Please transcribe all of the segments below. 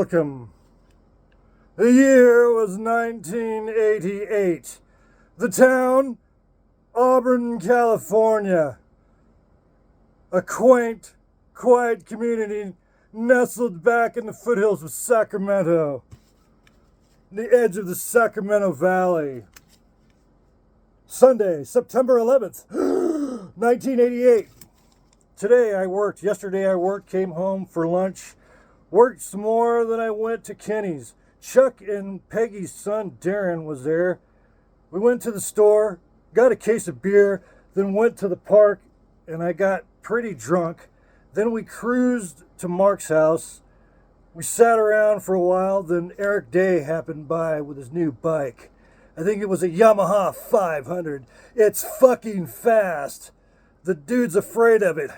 Welcome. The year was 1988. The town, Auburn, California. A quaint, quiet community nestled back in the foothills of Sacramento, the edge of the Sacramento Valley. Sunday, September 11th, 1988. Today I worked. Yesterday I worked, came home for lunch, worked some more, then I went to Kenny's. Chuck and Peggy's son Darren was there. We went to the store, got a case of beer, then went to the park, and I got pretty drunk. Then we cruised to Mark's house. We sat around for a while, then Eric Day happened by with his new bike. I think it was a Yamaha 500. It's fucking fast. The dude's afraid of it.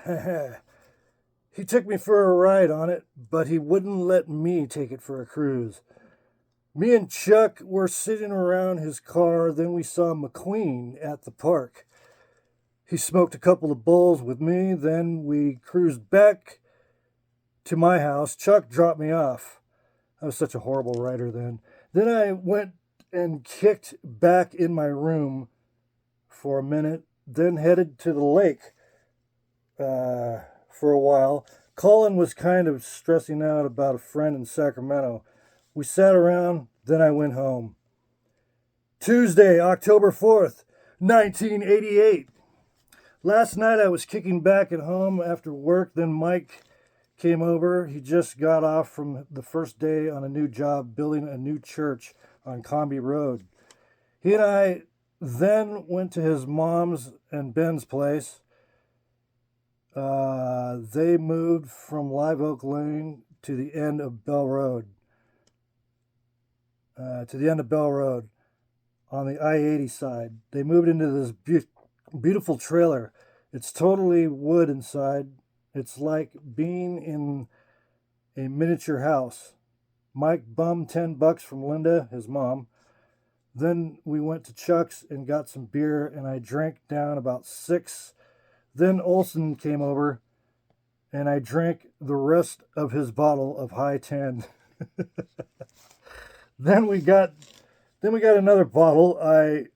He took me for a ride on it, but he wouldn't let me take it for a cruise. Me and Chuck were sitting around his car, then we saw McQueen at the park. He smoked a couple of bowls with me, then we cruised back to my house. Chuck dropped me off. I was such a horrible rider then. Then I went and kicked back in my room for a minute, then headed to the lake for a while. Colin was kind of stressing out about a friend in Sacramento. We sat around, then I went home. Tuesday, October 4th, 1988. Last night I was kicking back at home after work, then Mike came over. He just got off from the first day on a new job building a new church on Comby Road. He and I then went to his mom's and Ben's place. They moved from Live Oak Lane to the end of Bell Road. On the I-80 side. They moved into this beautiful trailer. It's totally wood inside. It's like being in a miniature house. Mike bummed $10 from Linda, his mom. Then we went to Chuck's and got some beer, and I drank down about 6. Then Olson came over, and I drank the rest of his bottle of High 10. Then we got another bottle. I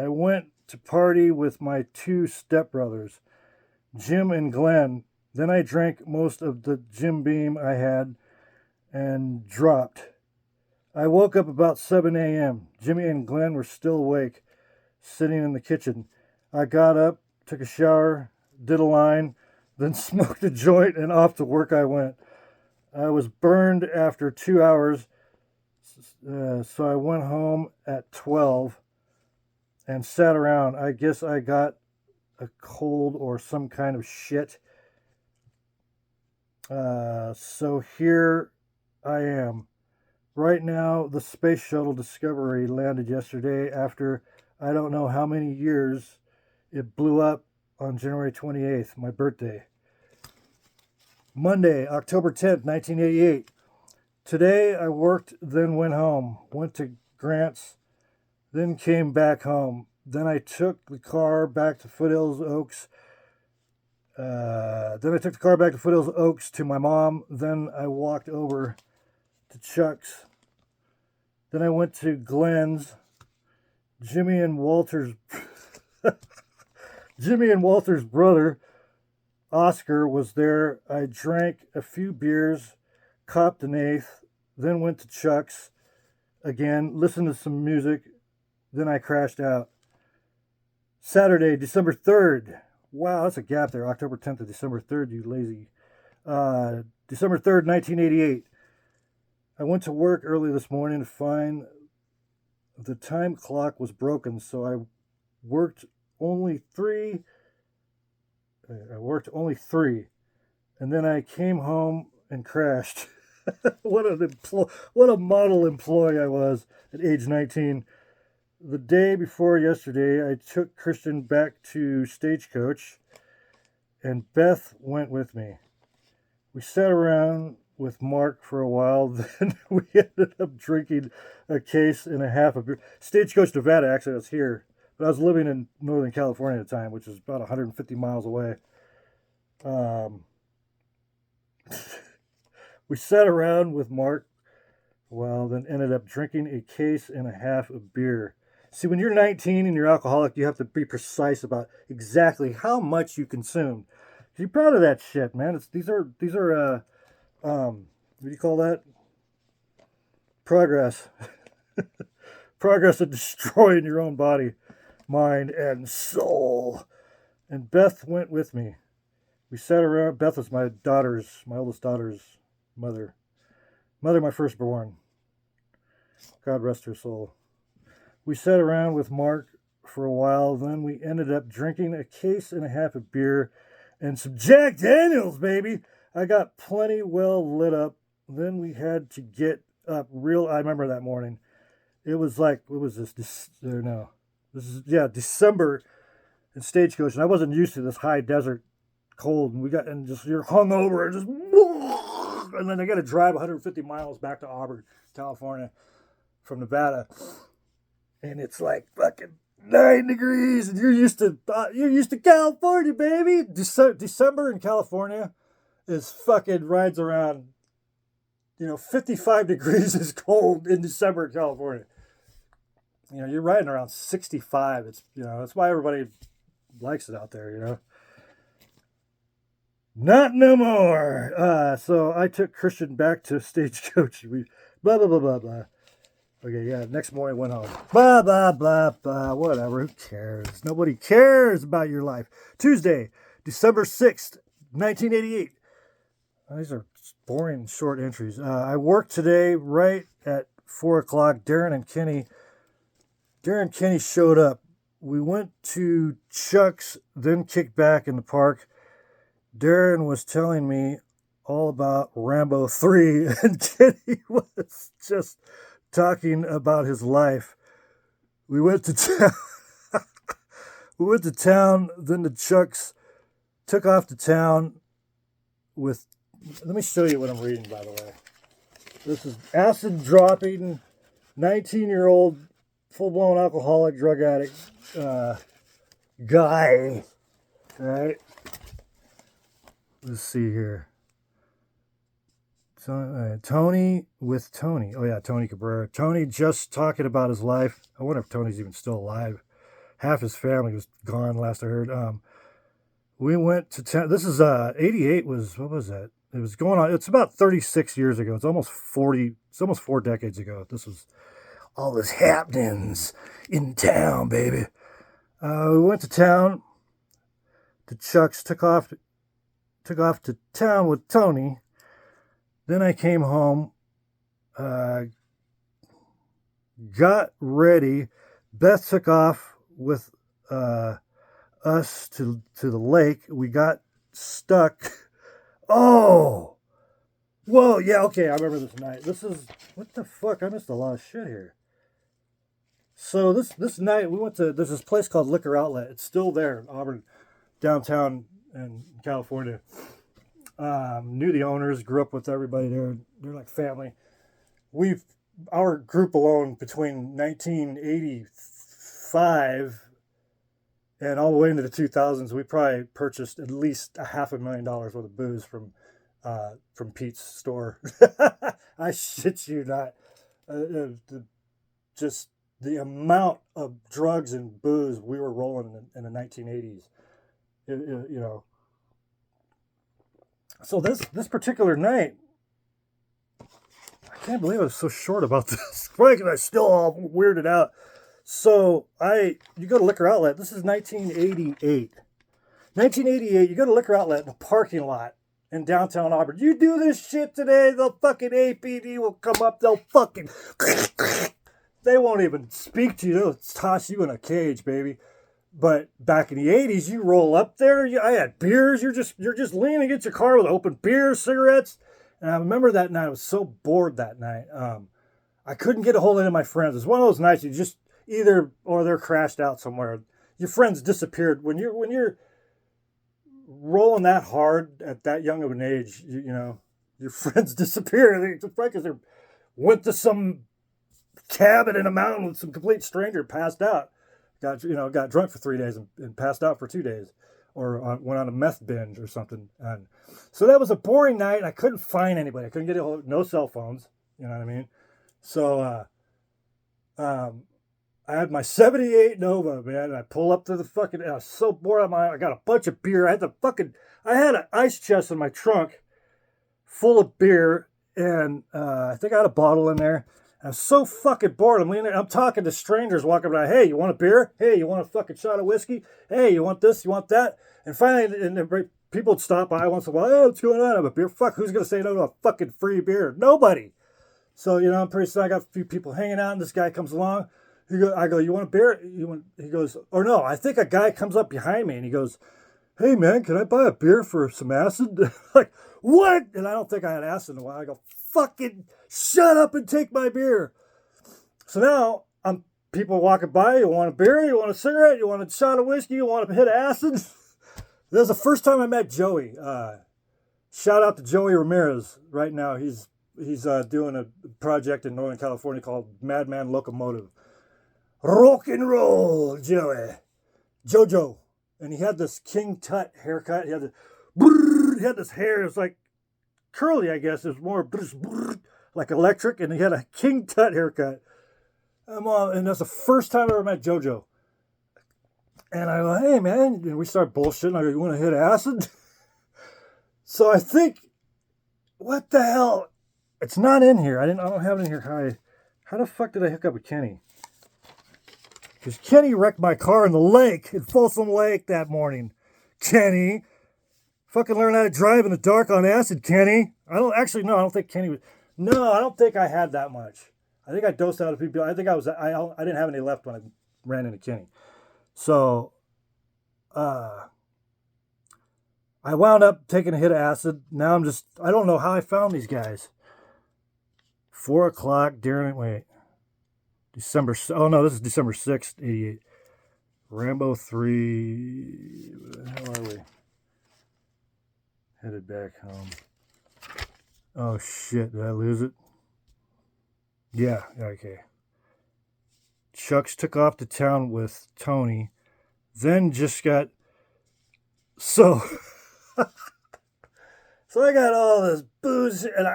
went to party with my 2 stepbrothers, Jim and Glenn. Then I drank most of the Jim Beam I had and dropped. I woke up about 7 a.m. Jimmy and Glenn were still awake, sitting in the kitchen. I got up, took a shower, did a line, then smoked a joint, and off to work I went. I was burned after 2 hours, so I went home at 12 and sat around. I guess I got a cold or some kind of shit. So here I am. Right now, the Space Shuttle Discovery landed yesterday after I don't know how many years. It blew up on January 28th, my birthday. Monday, October 10th, 1988. Today I worked, then went home. Went to Grant's, then came back home. Then I took the car back to Foothills Oaks. To my mom. Then I walked over to Chuck's. Then I went to Glenn's. Jimmy and Walter's brother, Oscar, was there. I drank a few beers, copped an eighth, then went to Chuck's again, listened to some music, then I crashed out. Saturday, December 3rd. Wow, that's a gap there. October 10th to December 3rd, you lazy. December 3rd, 1988. I went to work early this morning to find the time clock was broken, so I worked only 3. And then I came home and crashed. What a model employee I was at age 19. The day before yesterday, I took Christian back to Stagecoach, and Beth went with me. We sat around with Mark for a while, then we ended up drinking a case and a half of beer. Stagecoach, Nevada, actually, I was here, but I was living in Northern California at the time, which is about 150 miles away. We sat around with Mark, well, then ended up drinking a case and a half of beer. See, when you're 19 and you're alcoholic, you have to be precise about exactly how much you consumed. You're proud of that shit, man. These are what do you call that? Progress. Progress of destroying your own body, mind, and soul. And Beth went with me. We sat around. Beth was my oldest daughter's mother. Mother, my firstborn. God rest her soul. We sat around with Mark for a while. Then we ended up drinking a case and a half of beer and some Jack Daniels, baby. I got plenty well lit up. Then we had to get up real. I remember that morning. It was like, what was this? No. This is, yeah, December in Stagecoach. And I wasn't used to this high desert cold. And just, you're hungover and just, and then I got to drive 150 miles back to Auburn, California from Nevada. And it's like fucking 9 degrees, and you're used to California, baby. December in California is fucking rides around. 55 degrees is cold in December in California. You're riding around 65. It's that's why everybody likes it out there. Not no more. So I took Christian back to Stagecoach. We blah blah blah blah blah. Okay, yeah, next morning went home. Blah, blah, blah, blah, whatever. Who cares? Nobody cares about your life. Tuesday, December 6th, 1988. These are boring short entries. I worked today right at 4 o'clock. Darren and Kenny showed up. We went to Chuck's, then kicked back in the park. Darren was telling me all about Rambo 3, and Kenny was just talking about his life. We went to town. We went to town, then the Chucks took off to town with. Let me show you what I'm reading, by the way. This is acid dropping, 19-year-old, full-blown alcoholic, drug addict guy. All right. Let's see here. Tony with Tony. Oh, yeah, Tony Cabrera. Tony just talking about his life. I wonder if Tony's even still alive. Half his family was gone last I heard. We went to town. This is 88 was, what was that? It was going on. It's about 36 years ago. It's almost 4 decades ago. This was all this happenings in town, baby. We went to town. The Chucks took off to town with Tony. Then I came home, got ready. Beth took off with us to the lake. We got stuck. Oh! Whoa, yeah, okay, I remember this night. What the fuck? I missed a lot of shit here. So this night, we went to, there's this place called Liquor Outlet. It's still there in Auburn, downtown in California. Knew the owners, grew up with everybody there. They're like family. Our group alone between 1985 and all the way into the 2000s, we probably purchased at least $500,000 worth of booze from Pete's store. I shit you not. Just the amount of drugs and booze we were rolling in the 1980s. So this particular night, I can't believe I was so short about this. Frank and I still all weirded out. So you go to Liquor Outlet. This is 1988. 1988, you go to Liquor Outlet in a parking lot in downtown Auburn. You do this shit today, the fucking APD will come up. They'll fucking, they won't even speak to you. They'll toss you in a cage, baby. But back in the 80s, you roll up there. I had beers. You're just leaning against your car with open beers, cigarettes. And I remember that night. I was so bored that night. I couldn't get a hold of any of my friends. It was one of those nights you just or they're crashed out somewhere. Your friends disappeared. When you're rolling that hard at that young of an age, your friends disappear. Because they went to some cabin in a mountain with some complete stranger, passed out. Got drunk for 3 days and passed out for 2 days. or went on a meth binge or something. And so that was a boring night. And I couldn't find anybody. I couldn't get no cell phones. You know what I mean? So I had my 78 Nova, man, and I pull up to the fucking, and I was so bored. I got a bunch of beer. I had an ice chest in my trunk full of beer, and I think I had a bottle in there. I was so fucking bored. I'm talking to strangers walking by. Hey, you want a beer? Hey, you want a fucking shot of whiskey? Hey, you want this? You want that? And finally, people would stop by once in a while. Hey, what's going on? I have a beer. Fuck, who's going to say no to a fucking free beer? Nobody. So, I'm pretty soon I got a few people hanging out, and this guy comes along. I go, you want a beer? He goes, or no, I think a guy comes up behind me, and he goes, hey, man, can I buy a beer for some acid? Like, what? And I don't think I had acid in a while. I go, fucking shut up and take my beer. So now people walking by. You want a beer? You want a cigarette? You want a shot of whiskey? You want a hit of acid? That was the first time I met Joey. Shout out to Joey Ramirez. Right now, he's doing a project in Northern California called Madman Locomotive. Rock and roll, Joey. Jojo. And he had this King Tut haircut. He had this hair. It was like curly, I guess. It was more like electric. And he had a King Tut haircut. And that's the first time I ever met Jojo. And I go, hey, man. And we start bullshitting. I go, you want to hit acid? So I think, what the hell? It's not in here. I don't have it in here. How the fuck did I hook up with Kenny? Because Kenny wrecked my car in the lake, in Folsom Lake that morning. Kenny. Fucking learn how to drive in the dark on acid, Kenny. I don't think Kenny was. No, I don't think I had that much. I think I dosed out of people. I think I didn't have any left when I ran into Kenny. So, I wound up taking a hit of acid. Now I don't know how I found these guys. 4 o'clock during, December 6th, 88. Rambo 3. Where the hell are we? Headed back home. Oh shit, did I lose it? Yeah, okay. Chucks took off to town with Tony. Then just got... So I got all this booze, and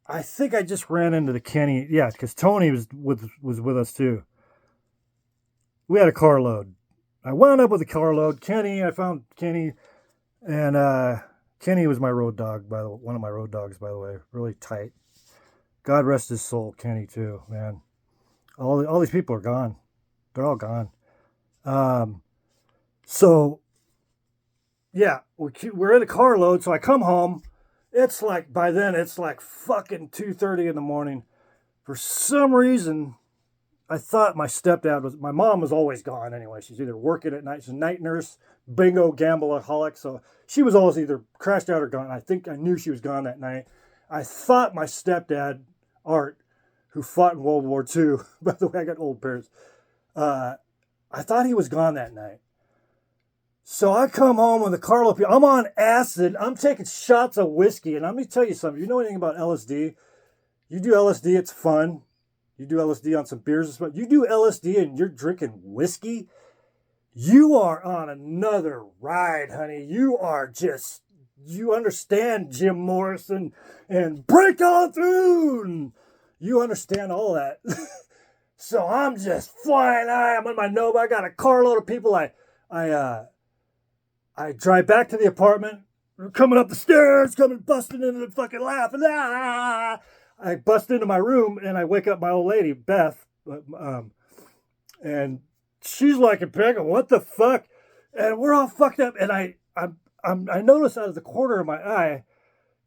I think I just ran into the Kenny. Yeah, because Tony was with us too. We had a carload. I wound up with a carload. I found Kenny, and Kenny was my road dog, one of my road dogs, by the way. Really tight. God rest his soul, Kenny too, man. All these people are gone. They're all gone. So yeah, we're in a carload. So I come home. By then it's like fucking 2:30 in the morning. For some reason, I thought my mom was always gone anyway. She's either working at night, she's a night nurse, bingo, gambleaholic. So she was always either crashed out or gone. I knew she was gone that night. I thought my stepdad, Art, who fought in World War II, by the way, I got old parents, I thought he was gone that night. So I come home with a carload. I'm on acid. I'm taking shots of whiskey. And let me tell you something. You know anything about LSD? You do LSD, it's fun. You do LSD on some beers. You do LSD and you're drinking whiskey. You are on another ride, honey. You understand Jim Morrison and break on through. And you understand all that. So I'm just flying high. I'm on my Nova. I got a carload of people. I drive back to the apartment. We're coming up the stairs, busting into the fucking laughing. Ah! I bust into my room and I wake up my old lady, Beth. And she's like, "Pega, what the fuck?" And we're all fucked up. And I noticed out of the corner of my eye,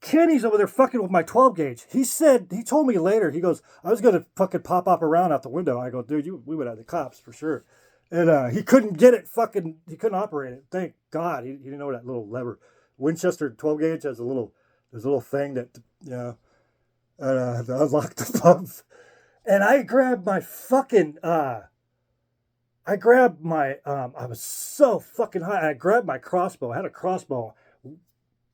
Kenny's over there fucking with my 12 gauge. He told me later, he goes, I was going to fucking pop up around out the window. I go, dude, we would have the cops for sure. And he couldn't get it he couldn't operate it. Thank God. He didn't know that little lever. Winchester 12 gauge has there's a little thing that, to unlock the pump. And I grabbed my fucking, I was so fucking high. I grabbed my crossbow. I had a crossbow.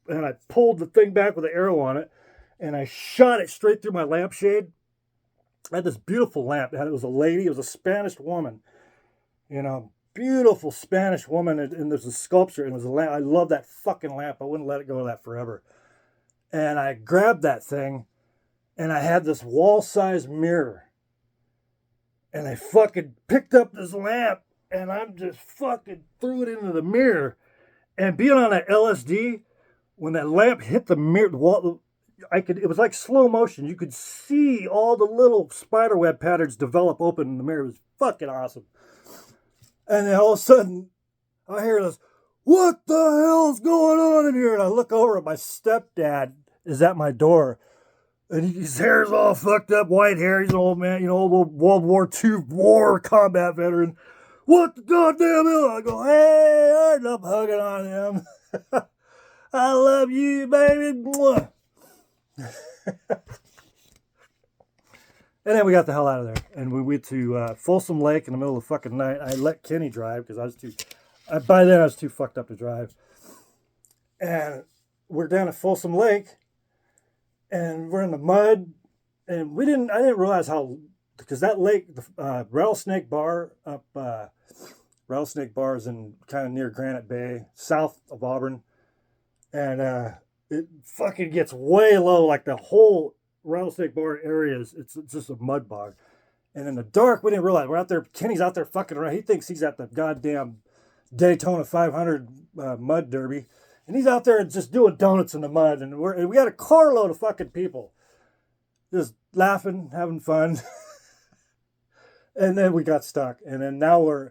And I pulled the thing back with an arrow on it. And I shot it straight through my lampshade. I had this beautiful lamp. It was a lady. It was a Spanish woman. beautiful Spanish woman, and there's a sculpture, and there's a lamp. I love that fucking lamp. I wouldn't let it go of that forever. And I grabbed that thing, and I had this wall-sized mirror. And I fucking picked up this lamp, and I'm just fucking threw it into the mirror. And being on that LSD, when that lamp hit the mirror, the wall, it was like slow motion. You could see all the little spiderweb patterns develop open in the mirror. It was fucking awesome. And then all of a sudden, I hear this, "What the hell's going on in here?" And I look over at my stepdad is at my door. And his hair's all fucked up, white hair. He's an old man, old World War II war combat veteran. "What the goddamn hell?" I go, "Hey," I end up hugging on him. "I love you, baby." Mwah. And then we got the hell out of there. And we went to Folsom Lake in the middle of the fucking night. I let Kenny drive because by then I was too fucked up to drive. And we're down at Folsom Lake. And we're in the mud. And I didn't realize because that lake, the Rattlesnake Bar Rattlesnake Bar is in kind of near Granite Bay, south of Auburn. And it fucking gets way low, like the whole Rattlesnake Bar area it's just a mud bog. And in the dark, we didn't realize we're out there. Kenny's out there fucking around. He thinks he's at the goddamn Daytona 500 mud derby, and he's out there just doing donuts in the mud. And we had a carload of fucking people, just laughing, having fun. And then we got stuck. And then now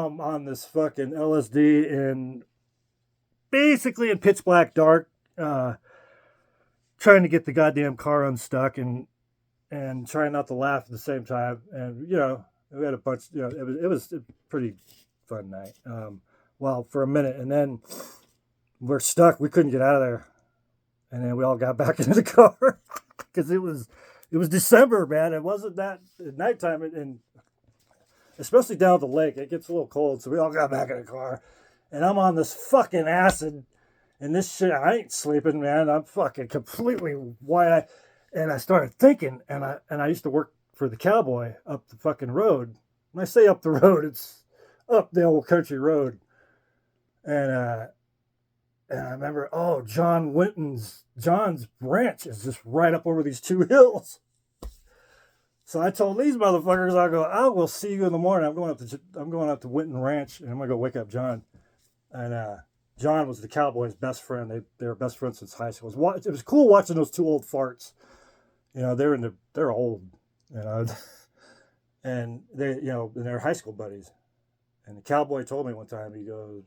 I'm on this fucking LSD and basically in pitch black dark. Trying to get the goddamn car unstuck and trying not to laugh at the same time. And, we had a bunch, it was a pretty fun night. Well, for a minute. And then we're stuck. We couldn't get out of there. And then we all got back into the car because it was December, man. It wasn't that at nighttime. And especially down at the lake, it gets a little cold. So we all got back in the car. And I'm on this fucking acid. And this shit, I ain't sleeping, man. I'm fucking completely wide. And I started thinking, and I used to work for the Cowboy up the fucking road. When I say up the road, it's up the old country road. And I remember, John's ranch is just right up over these two hills. So I told these motherfuckers, I will see you in the morning. I'm going up to Winton Ranch, and I'm gonna go wake up John. And John was the Cowboy's best friend. They were best friends since high school. It was cool watching those two old farts. They're old, and and they're high school buddies. And the Cowboy told me one time, he goes,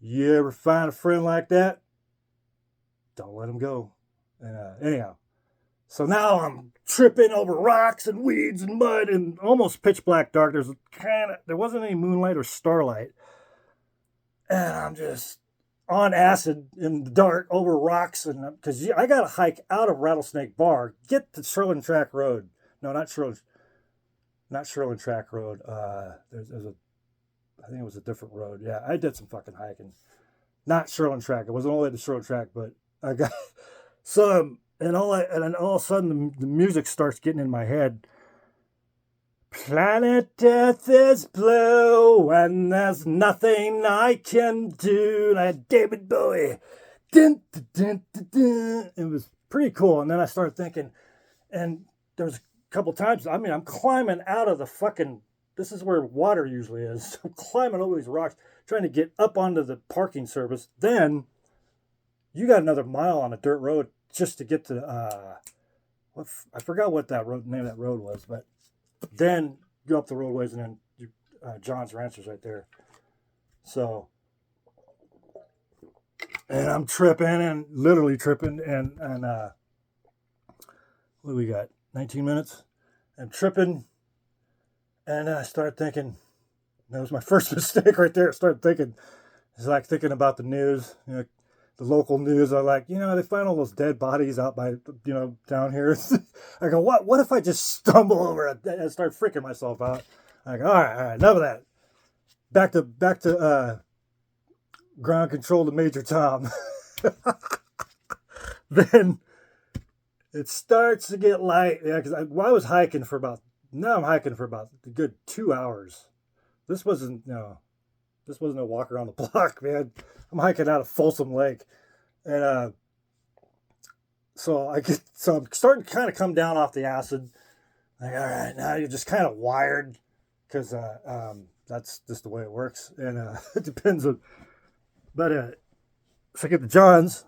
"You ever find a friend like that? Don't let him go." And anyhow, so now I'm tripping over rocks and weeds and mud and almost pitch black dark. There wasn't any moonlight or starlight. And I'm just on acid in the dark over rocks, and because I got to hike out of Rattlesnake Bar, get to Sherland Track Road. No, not Sherland Track Road. I think it was a different road. Yeah, I did some fucking hiking. Not Sherland Track. It wasn't all the way to Sherland Track, but I got some. And then all of a sudden the music starts getting in my head. Planet Earth is blue, and there's nothing I can do. Like David Bowie. Dun, dun, dun, dun, dun. It was pretty cool. And then I started thinking, and there's a couple times, I'm climbing out of the fucking, this is where water usually is. I'm climbing over these rocks, trying to get up onto the parking surface. Then you got another mile on a dirt road just to get to, I forgot what name of that road was, but then go up the roadways, and then John's Ranch is right there. So, and I'm tripping and literally tripping, and what do we got? 19 minutes. I'm tripping, and then I started thinking. That was my first mistake right there. I started thinking. It's like thinking about the news. The local news are like, they find all those dead bodies out by, down here. I go, what if I just stumble over it and start freaking myself out? I go, all right, enough of that. Back to ground control to Major Tom. Then it starts to get light. Yeah, because I was hiking for about a good 2 hours. This wasn't this wasn't a walk around the block, man. I'm hiking out of Folsom Lake, and so I'm starting to kind of come down off the acid. Like, all right, now you're just kind of wired because that's just the way it works, and it depends on. But so I get to John's,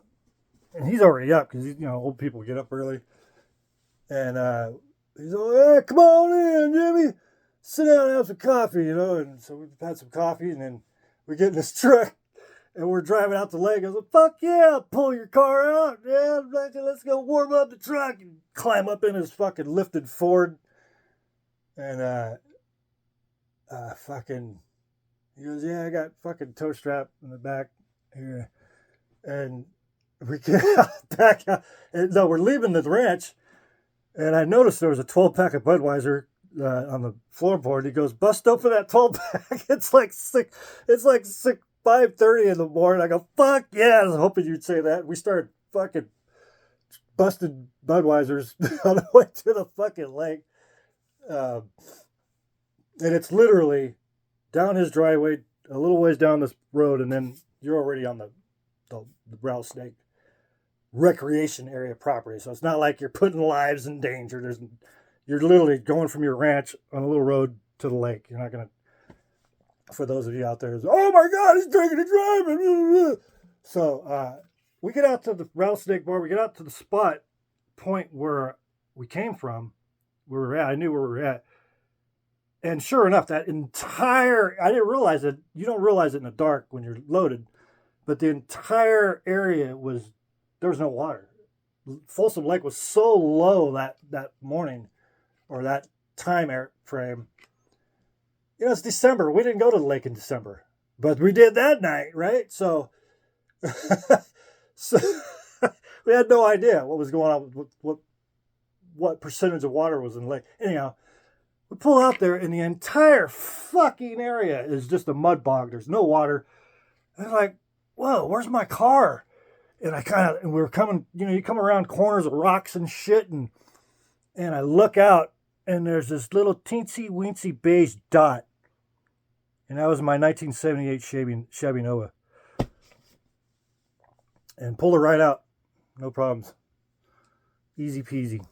and he's already up because old people get up early, and he's like, "Hey, come on in, Jimmy. Sit down and have some coffee," And so we've had some coffee, and then we get in this truck, and we're driving out the lake. I was like, "Fuck yeah, pull your car out, yeah, let's go warm up the truck," and climb up in his fucking lifted Ford, and fucking, he goes, "Yeah, I got fucking toe strap in the back here," and we get back out, and no, we're leaving the ranch, and I noticed there was a 12-pack of Budweiser on the floorboard. He goes, "Bust open that 12-pack." It's like 5:30 in the morning. I go, "Fuck yeah!" I was hoping you'd say that. We started fucking busted Budweisers on the way to the fucking lake, and it's literally down his driveway, a little ways down this road, and then you're already on the rattlesnake recreation area property. So it's not like you're putting lives in danger. You're literally going from your ranch on a little road to the lake. You're not gonna. For those of you out there, oh my God, he's drinking and driving. So we get out to the rattlesnake bar. We get out to the spot point where we came from, where we were at. I knew where we were at. And sure enough, that entire, I didn't realize it. You don't realize it in the dark when you're loaded, but the entire area there was no water. Folsom Lake was so low that morning, or that time frame. It's December. We didn't go to the lake in December, but we did that night, right? So, so we had no idea what was going on, what percentage of water was in the lake. Anyhow, we pull out there, and the entire fucking area is just a mud bog. There's no water. And I'm like, whoa, where's my car? And and we were coming, you come around corners of rocks and shit, and I look out, and there's this little teensy weensy beige dot. And that was my 1978 Chevy Nova. And pulled it right out. No problems. Easy peasy.